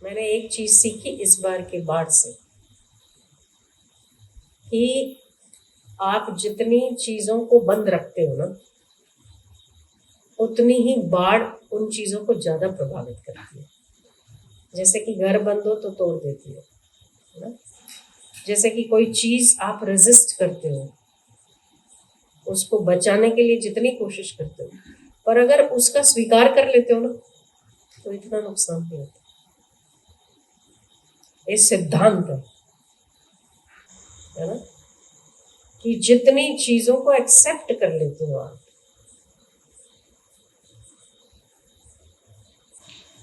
मैंने एक चीज सीखी इस बार के बाढ़ से कि आप जितनी चीजों को बंद रखते हो ना, उतनी ही बाढ़ उन चीजों को ज्यादा प्रभावित करती है। जैसे कि घर बंद हो तो तोड़ देती है ना। जैसे कि कोई चीज आप रेजिस्ट करते हो, उसको बचाने के लिए जितनी कोशिश करते हो, पर अगर उसका स्वीकार कर लेते हो ना, तो इतना नुकसान नहीं होता। ये सिद्धांत है ना, कि जितनी चीजों को एक्सेप्ट कर लेते हो आप।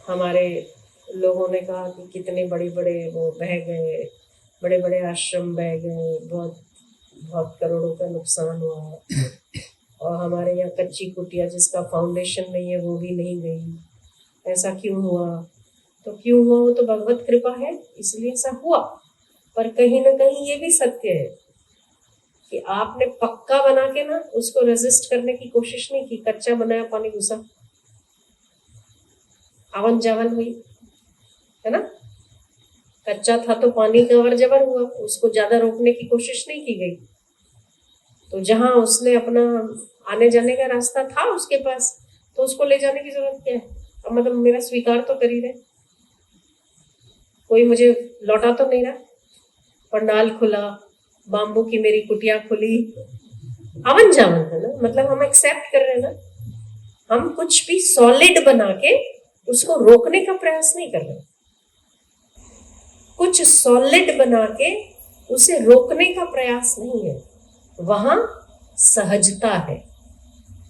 हमारे लोगों ने कहा कि कितने बड़े बड़े वो बह गए, बड़े बड़े आश्रम बह गए, बहुत बहुत करोड़ों का नुकसान हुआ, और हमारे यहाँ कच्ची कुटिया जिसका फाउंडेशन नहीं है वो भी नहीं गई। ऐसा क्यों हुआ? तो क्यों हुआ? वो तो भगवत कृपा है, इसलिए ऐसा हुआ। पर कहीं ना कहीं ये भी सत्य है कि आपने पक्का बना के ना उसको रेजिस्ट करने की कोशिश नहीं की। कच्चा बनाया, पानी घुसा, आवन जावन हुई, है ना। कच्चा था तो पानी का अवर जबर हुआ, उसको ज्यादा रोकने की कोशिश नहीं की गई। तो जहां उसने अपना आने जाने का रास्ता था उसके पास, तो उसको ले जाने की जरूरत क्या है? अब मतलब मेरा स्वीकार तो कर ही रहे, कोई मुझे लौटा तो नहीं रहा। पंडाल खुला, बाम्बू की मेरी कुटिया खुली, अवन जावन है ना। मतलब हम एक्सेप्ट कर रहे हैं ना, हम कुछ भी सॉलिड बना के उसको रोकने का प्रयास नहीं कर रहे। कुछ सॉलिड बना के उसे रोकने का प्रयास नहीं है। वहां सहजता है,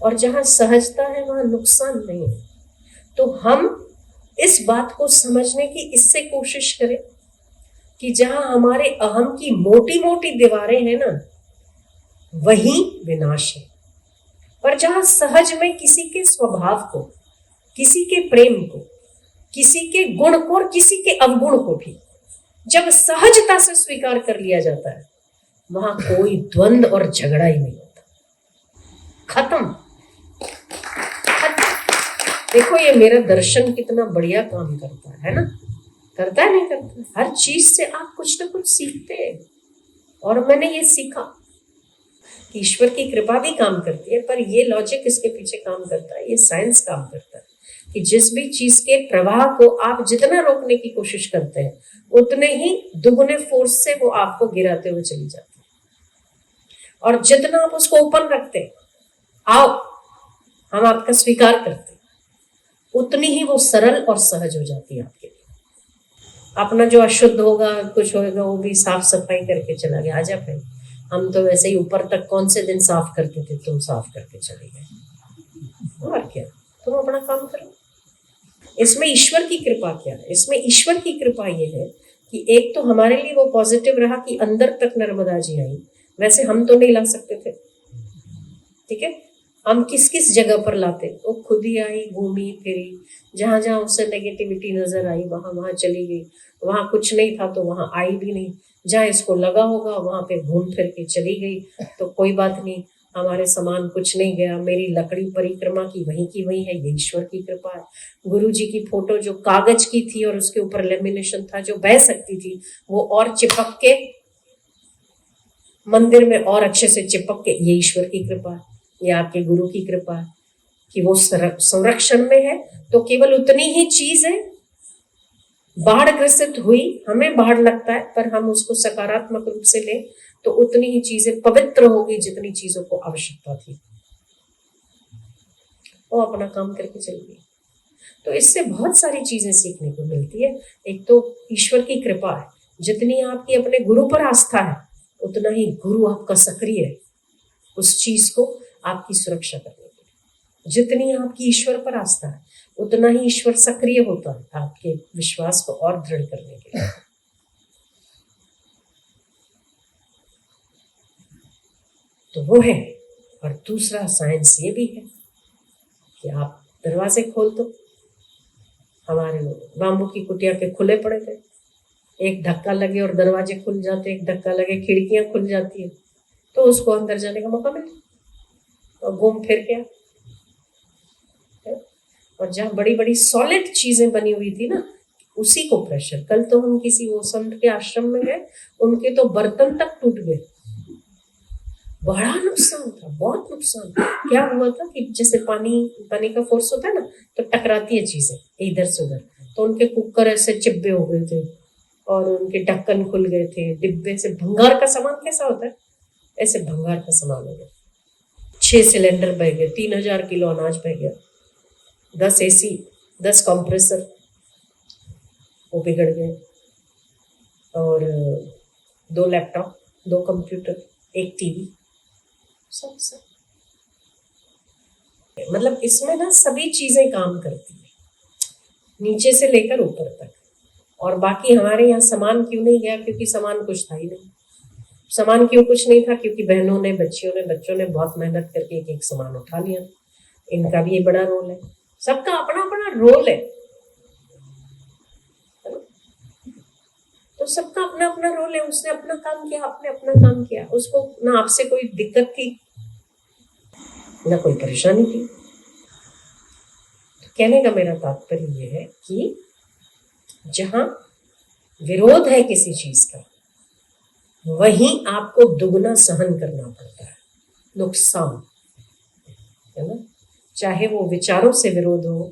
और जहां सहजता है वहां नुकसान नहीं है। तो हम इस बात को समझने की इससे कोशिश करें कि जहां हमारे अहम की मोटी मोटी दीवारें हैं ना, वहीं विनाश है। पर जहां सहज में किसी के स्वभाव को, किसी के प्रेम को, किसी के गुण को और किसी के अवगुण को भी जब सहजता से स्वीकार कर लिया जाता है, वहां कोई द्वंद और झगड़ा ही नहीं होता। खत्म। देखो ये मेरा दर्शन कितना बढ़िया काम करता है ना। करता है नहीं करता? हर चीज से आप कुछ ना कुछ सीखते हैं। और मैंने ये सीखा कि ईश्वर की कृपा भी काम करती है, पर ये लॉजिक इसके पीछे काम करता है, ये साइंस काम करता है कि जिस भी चीज के प्रवाह को आप जितना रोकने की कोशिश करते हैं, उतने ही दुगने फोर्स से वो आपको गिराते हुए चली जाती है। और जितना आप उसको ओपन रखते हैं, आओ हम आपका स्वीकार करते हैं, उतनी ही वो सरल और सहज हो जाती है आपके लिए। अपना जो अशुद्ध होगा, कुछ होगा, वो भी साफ सफाई करके चला गया। आजा भाई, हम तो वैसे ही ऊपर तक कौन से दिन साफ करते थे, तुम साफ करके चले गए। और क्या, तुम अपना काम करो। इसमें ईश्वर की कृपा क्या है? इसमें ईश्वर की कृपा ये है कि एक तो हमारे लिए वो पॉजिटिव रहा कि अंदर तक नर्मदा जी आई। वैसे हम तो नहीं ला सकते थे, ठीक है। हम किस किस जगह पर लाते, वो खुद ही आई, घूमी फिरी, जहां जहां उसे नेगेटिविटी नजर आई वहां वहां चली गई। वहां कुछ नहीं था तो वहां आई भी नहीं। जहां इसको लगा होगा वहां पे घूम फिर के चली गई, तो कोई बात नहीं, हमारे सामान कुछ नहीं गया। मेरी लकड़ी परिक्रमा की वहीं है, ये ईश्वर की कृपा है। गुरु जी की फोटो जो कागज की थी और उसके ऊपर लेमिनेशन था, जो बह सकती थी, वो और चिपक के मंदिर में और अच्छे से चिपक के, ये ईश्वर की कृपा है, ये आपके गुरु की कृपा है कि वो संरक्षण में है। तो केवल उतनी ही चीज है, बाढ़ ग्रसित हुई, हमें बाढ़ लगता है, पर हम उसको सकारात्मक रूप से लें तो उतनी ही चीजें पवित्र होगी जितनी चीजों को आवश्यकता थी। वो अपना काम करके चल गई। तो इससे बहुत सारी चीजें सीखने को मिलती है। एक तो ईश्वर की कृपा है, जितनी आपकी अपने गुरु पर आस्था है, उतना ही गुरु आपका सक्रिय है उस चीज को आपकी सुरक्षा करने के लिए। जितनी आपकी ईश्वर पर आस्था है, उतना ही ईश्वर सक्रिय होता है आपके विश्वास को और दृढ़ करने के लिए। तो वो है। और दूसरा साइंस ये भी है कि आप दरवाजे खोल दो। हमारे लोग बाम्बू की कुटिया के खुले पड़े थे, एक धक्का लगे और दरवाजे खुल जाते, एक धक्का लगे खिड़कियां खुल जाती है, तो उसको अंदर जाने का मौका मिलता और घूम फिर के। और जहाँ बड़ी बड़ी सॉलिड चीजें बनी हुई थी ना, उसी को प्रेशर। कल तो हम किसी वो संत के आश्रम में गए, उनके तो बर्तन तक टूट गए, बड़ा नुकसान था, बहुत नुकसान। क्या हुआ था कि जैसे पानी का फोर्स होता है ना, तो टकराती है चीजें इधर से उधर, तो उनके कुकर ऐसे चिब्बे हो गए थे और उनके ढक्कन खुल गए थे, डिब्बे से भंगार का सामान कैसा होता है, ऐसे भंगार का सामान हो गया। 6 सिलेंडर बह गए, 3000 किलो अनाज बह गया, 10 AC, 10 कंप्रेसर वो बिगड़ गए, और 2 लैपटॉप, 2 कंप्यूटर, 1 TV, सब मतलब इसमें ना सभी चीजें काम करती है, नीचे से लेकर ऊपर तक। और बाकी हमारे यहाँ सामान क्यों नहीं गया, क्योंकि सामान कुछ था ही नहीं। सामान क्यों कुछ नहीं था, क्योंकि बहनों ने, बच्चों ने बहुत मेहनत करके एक एक सामान उठा लिया। इनका भी ये बड़ा रोल है, सबका अपना अपना रोल है, तो सबका अपना अपना रोल है। उसने अपना काम किया, आपने अपना काम किया, उसको ना आपसे कोई दिक्कत थी ना कोई परेशानी थी। तो कहने का मेरा तात्पर्य यह है कि जहां विरोध है किसी चीज का, वहीं आपको दुगना सहन करना पड़ता है, नुकसान, है ना। चाहे वो विचारों से विरोध हो,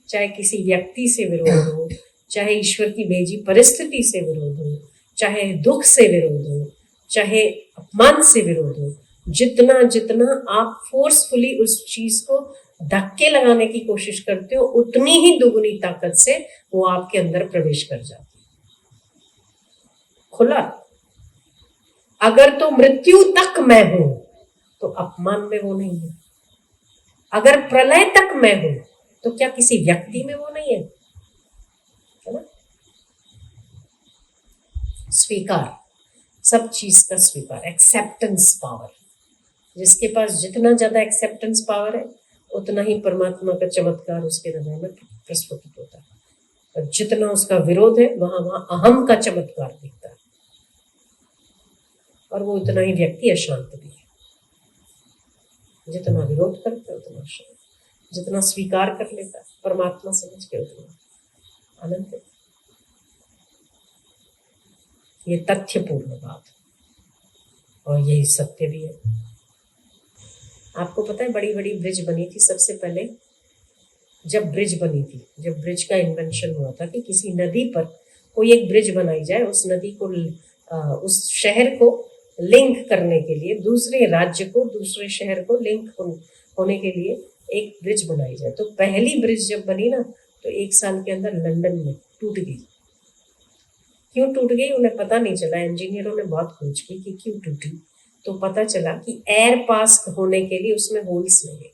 चाहे किसी व्यक्ति से विरोध हो, चाहे ईश्वर की भेजी परिस्थिति से विरोध हो, चाहे दुख से विरोध हो, चाहे अपमान से विरोध हो, जितना जितना आप फोर्सफुली उस चीज को धक्के लगाने की कोशिश करते हो, उतनी ही दुगनी ताकत से वो आपके अंदर प्रवेश कर जाती है, खुला। अगर तो मृत्यु तक मैं हूं, तो अपमान में वो नहीं है। अगर प्रलय तक मैं हूं, तो क्या किसी व्यक्ति में वो नहीं है ना। स्वीकार, सब चीज का स्वीकार, एक्सेप्टेंस पावर। जिसके पास जितना ज्यादा एक्सेप्टेंस पावर है, उतना ही परमात्मा का चमत्कार उसके हृदय में प्रस्फुटित होता है। और जितना उसका विरोध है, वहां वहां अहम का चमत्कार दिखता है, और वो उतना ही व्यक्ति अशांत भी है। जितना विरोध करता है उतना शांत, जितना स्वीकार कर लेता है परमात्मा समझ के, उतना आनंद है। ये तथ्यपूर्ण बात, और यही सत्य भी है। आपको पता है, बड़ी बड़ी ब्रिज बनी थी सबसे पहले। जब ब्रिज बनी थी, जब ब्रिज का इन्वेंशन हुआ था कि किसी नदी पर कोई एक ब्रिज बनाई जाए, उस नदी को, उस शहर को लिंक करने के लिए, दूसरे राज्य को, दूसरे शहर को लिंक होने के लिए एक ब्रिज बनाई जाए। तो पहली ब्रिज जब बनी ना, तो 1 साल के अंदर लंदन में टूट गई। क्यों टूट गई उन्हें पता नहीं चला। इंजीनियरों ने बहुत खोज की कि क्यों टूटी, तो पता चला कि एयर पास होने के लिए उसमें होल्स नहीं है,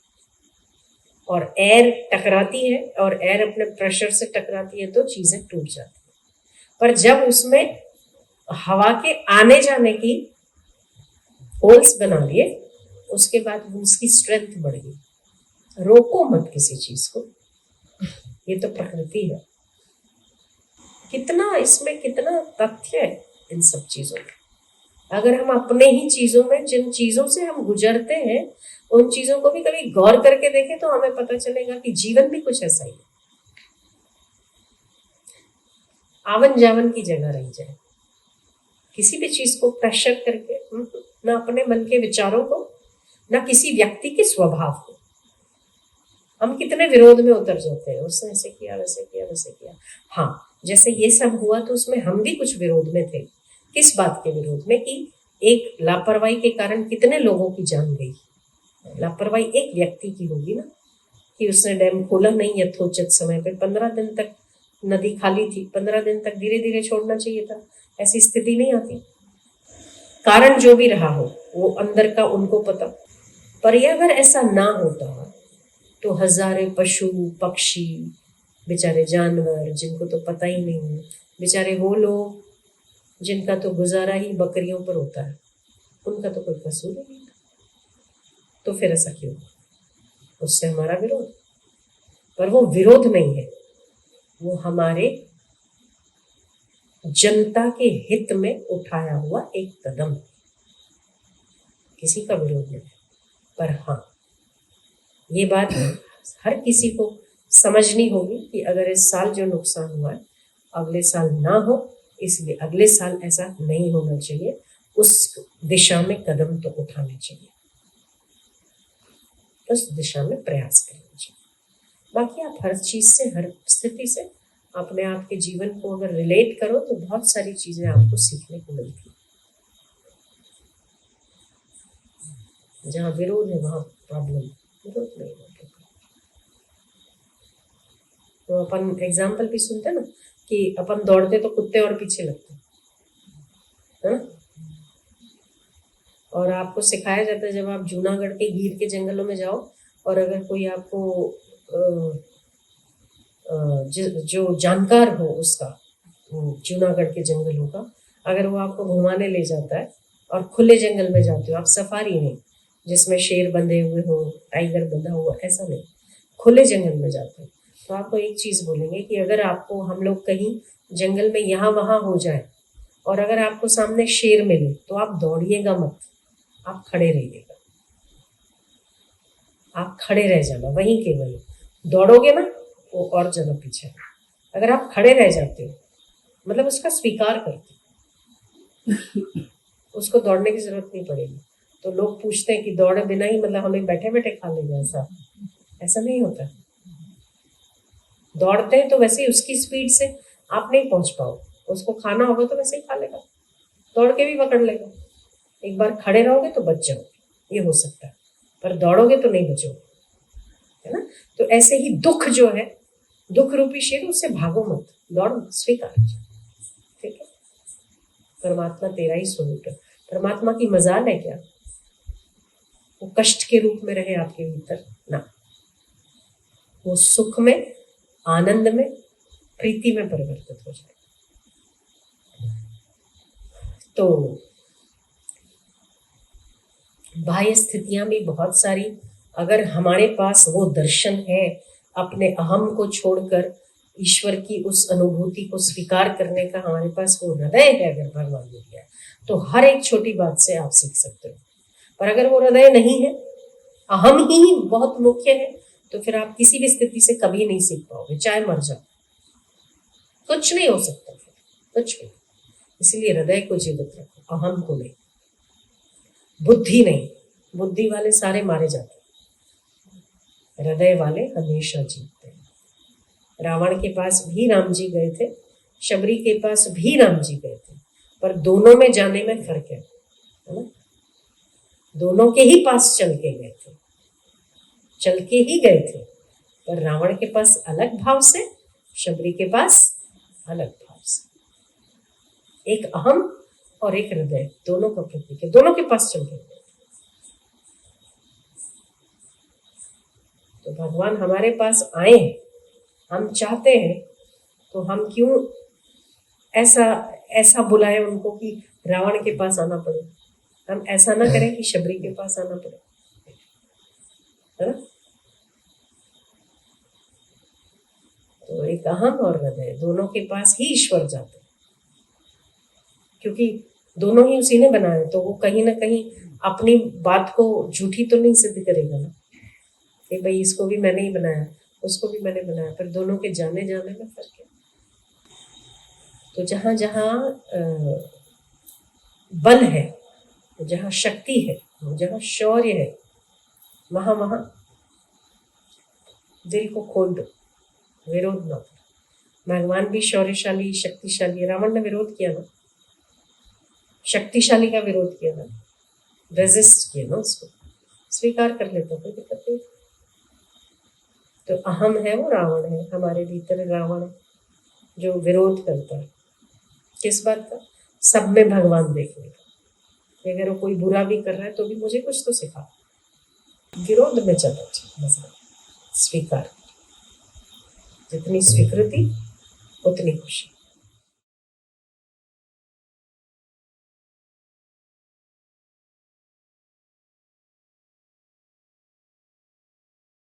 और एयर टकराती है, और एयर अपने प्रेशर से टकराती है, तो चीजें टूट जाती है। पर जब उसमें हवा के आने जाने की होल्स बना लिए, उसके बाद उसकी स्ट्रेंथ बढ़ गई। रोको मत किसी चीज को, ये तो प्रकृति है। कितना इसमें, कितना तथ्य है इन सब चीजों में। अगर हम अपने ही चीजों में, जिन चीजों से हम गुजरते हैं, उन चीजों को भी कभी गौर करके देखें, तो हमें पता चलेगा कि जीवन भी कुछ ऐसा ही है। आवन जावन की जगह रह जाए, किसी भी चीज को प्रेशर करके, ना अपने मन के विचारों को, ना किसी व्यक्ति के स्वभाव को। हम कितने विरोध में उतर जाते हैं, उसने ऐसे किया, वैसे किया, वैसे किया। हाँ, जैसे ये सब हुआ, तो उसमें हम भी कुछ विरोध में थे। किस बात के विरोध में, कि एक लापरवाही के कारण कितने लोगों की जान गई। लापरवाही एक व्यक्ति की होगी ना, कि उसने डैम खोला नहीं यथोचित समय पे, 15 दिन तक नदी खाली थी, 15 दिन तक धीरे धीरे छोड़ना चाहिए था, ऐसी स्थिति नहीं आती। कारण जो भी रहा हो, वो अंदर का उनको पता। पर ये अगर ऐसा ना होता, तो हजारे पशु पक्षी, बेचारे जानवर, जिनको तो पता ही नहीं, बेचारे वो लोग जिनका तो गुजारा ही बकरियों पर होता है, उनका तो कोई कसूर ही नहीं। तो फिर ऐसा क्यों? उससे हमारा विरोध। पर वो विरोध नहीं है, वो हमारे जनता के हित में उठाया हुआ एक कदम, किसी का विरोध नहीं। पर हाँ, ये बात हर किसी को समझनी होगी कि अगर इस साल जो नुकसान हुआ है, अगले साल ना हो, इसलिए अगले साल ऐसा नहीं होना चाहिए, उस दिशा में कदम तो उठाने चाहिए, उस दिशा में प्रयास करना चाहिए। बाकी आप हर चीज से, हर स्थिति से अपने आप के जीवन को अगर रिलेट करो तो बहुत सारी चीजें आपको सीखने को मिलती है। जहाँ विरोध है वहां प्रॉब्लम, विरोध नहीं है। तो अपन एग्जाम्पल भी सुनते ना कि अपन दौड़ते तो कुत्ते और पीछे लगते है ना। और आपको सिखाया जाता है जब आप जूनागढ़ के गीर के जंगलों में जाओ और अगर कोई आपको जो जानकार हो उसका, जूनागढ़ के जंगलों का, अगर वो आपको घुमाने ले जाता है और खुले जंगल में जाते हो आप, सफारी नहीं जिसमें शेर बंधे हुए हो, टाइगर बंधा हुआ, ऐसा नहीं, खुले जंगल में जाते हो, तो आपको एक चीज बोलेंगे कि अगर आपको हम लोग कहीं जंगल में यहाँ वहां हो जाए और अगर आपको सामने शेर मिले तो आप दौड़िएगा मत, आप खड़े रहिएगा, आप खड़े रह जाना वहीं के वहीं। दौड़ोगे ना वो और ज्यादा पीछे। अगर आप खड़े रह जाते हो मतलब उसका स्वीकार करते, उसको दौड़ने की जरूरत नहीं पड़ेगी। तो लोग पूछते हैं कि दौड़े बिना ही मतलब हमें बैठे बैठे खा लेगा, ऐसा नहीं होता। दौड़ते हैं तो वैसे ही उसकी स्पीड से आप नहीं पहुंच पाओ, उसको खाना होगा तो वैसे ही खा लेगा, दौड़ के भी पकड़ लेगा। एक बार खड़े रहोगे तो बच जाओगे, ये हो सकता है, पर दौड़ोगे तो नहीं बचोगे, है ना। तो ऐसे ही दुख जो है, दुख रूपी शेर, उससे भागो मत, दौड़ स्वीकार, ठीक है। परमात्मा तेरा ही स्वरूप है, परमात्मा की मजाल है क्या वो कष्ट के रूप में रहे आपके भीतर, ना, वो सुख में, आनंद में, प्रीति में परिवर्तित हो जाए। तो बाह्य स्थितियां भी बहुत सारी, अगर हमारे पास वो दर्शन है अपने अहम को छोड़कर ईश्वर की उस अनुभूति को स्वीकार करने का, हमारे पास वो हृदय है अगर भगवान ने दिया, तो हर एक छोटी बात से आप सीख सकते हो। पर अगर वो हृदय नहीं है, अहम ही बहुत मुख्य है, तो फिर आप किसी भी स्थिति से कभी नहीं सीख पाओगे, चाहे मर जाओ, कुछ नहीं हो सकता फिर, कुछ भी। इसलिए हृदय को जीवित रखो, अहम को नहीं, बुद्धि नहीं, बुद्धि वाले सारे मारे जाते हैं, हृदय वाले हमेशा जीतते हैं। रावण के पास भी राम जी गए थे, शबरी के पास भी राम जी गए थे, पर दोनों में जाने में फर्क है ना। दोनों के ही पास चल के गए थे, चल के ही गए थे, पर रावण के पास अलग भाव से, शबरी के पास अलग भाव से। एक अहम और एक हृदय, दोनों का प्रतीक है, दोनों के पास चल के गए। तो भगवान हमारे पास आए, हम चाहते हैं, तो हम क्यों ऐसा ऐसा बुलाए उनको कि रावण के पास आना पड़े। हम ऐसा ना करें कि शबरी के पास आना पड़े, है ना। तो एक अहम और हृदय, दोनों के पास ही ईश्वर जाते हैं, क्योंकि दोनों ही उसी ने बनाए, तो वो कहीं ना कहीं अपनी बात को झूठी तो नहीं सिद्ध करेगा ना कि भाई इसको भी मैंने ही बनाया, उसको भी मैंने बनाया, पर दोनों के जाने जाने में फर्क है। तो जहाँ जहाँ बल है, जहाँ शक्ति है, जहाँ शौर्य है, वहां वहां दिल को खोल दो, विरोध ना करो। भगवान भी शौर्यशाली शक्तिशाली, रावण ने विरोध किया ना, शक्तिशाली का विरोध किया ना, रेजिस्ट किया ना, उसको स्वीकार कर लेता, कोई दिक्कत नहीं। तो अहम है वो रावण है, हमारे भीतर रावण है जो विरोध करता है, किस बात का, सब में भगवान देखने का। अगर वो कोई बुरा भी कर रहा है तो भी मुझे कुछ तो सिखा, विरोध में चलना चाहिए, स्वीकार, जितनी स्वीकृति उतनी खुशी।